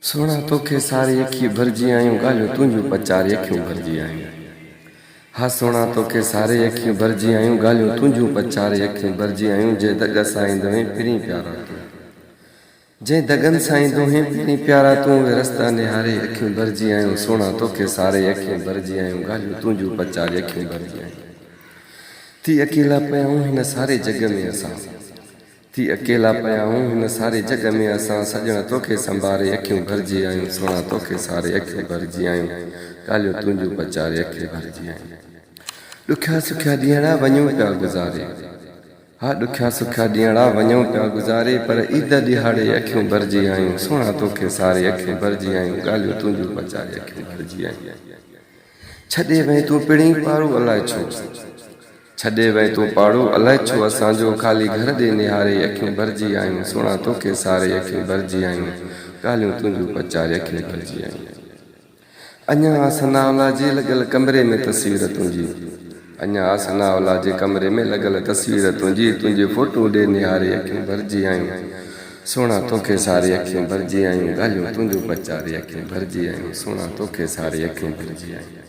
सोना तोखे सारी अखी भरजी आयूं ॻाल्हियूं तुंहिंजूं पचारी अखियूं भरजी आयूं। हा सोना तोखे सारे अखियूं भरजी आयूं ॻाल्हियूं तुंहिंजूं पचारी अखियूं भरजी आयूं। जे दग सां ईंदो हैं पिणी प्यारा तूं, जे दगन सां ईंदो हैं पिणी प्यारा तूं। रस्ता निहारे अखियूं भरजी आयूं। सोना तोखे सारे अखियूं भरजी आयूं ॻाल्हियूं तुंहिंजूं पचारी अखियूं भरजी आयूं। थी अकेला पिया आहियूं हिन सारे जग में असां, थी अकेला पिया आहियूं हिन सारे जग में असां। सजण तोखे संभारे अखियूं भरजी आयूं। सोना तोखे सारे अखियूं भरजी आयूं ॻाल्हियूं तुंहिंजूं पचारे अखियूं भरजी आयूं। ॾुखिया सुखिया ॾींहड़ा वञूं पिया गुज़ारे, हा ॾुखिया सुखिया ॾींहड़ा वञूं पिया गुज़ारे, पर ईद ॾिहाड़े अखियूं भरजी आयूं। सोना तोखे सारे अखियूं भरजी आयूं ॻाल्हियूं तुंहिंजूं पचारे अखियूं भरजी आयूं। छॾे वई तूं पिणी पाड़ू अलाए छो, छॾे वई तूं पाड़ू अलाए छो असांजो। ख़ाली घर ॾे निहारे अखियूं भरजी आयूं। सोना तोखे सारे अखियूं भरजी आयूं ॻाल्हियूं तुंहिंजूं पचारे अखियूं भरजी आयूं। अञा सनावला जे लॻल कमरे में तस्वीर तुंहिंजी, अञा सनावला जे कमरे में लॻल तस्वीर तुंहिंजी। तुंहिंजी फोटू ॾे निहारे अखियूं भरजी आयूं। सोना तोखे सारे अखियूं भरजी आयूं ॻाल्हियूं तुंहिंजूं पचारे अखियूं भरजी आयूं। सोना तोखे सारे अखियूं भरजी आयूं।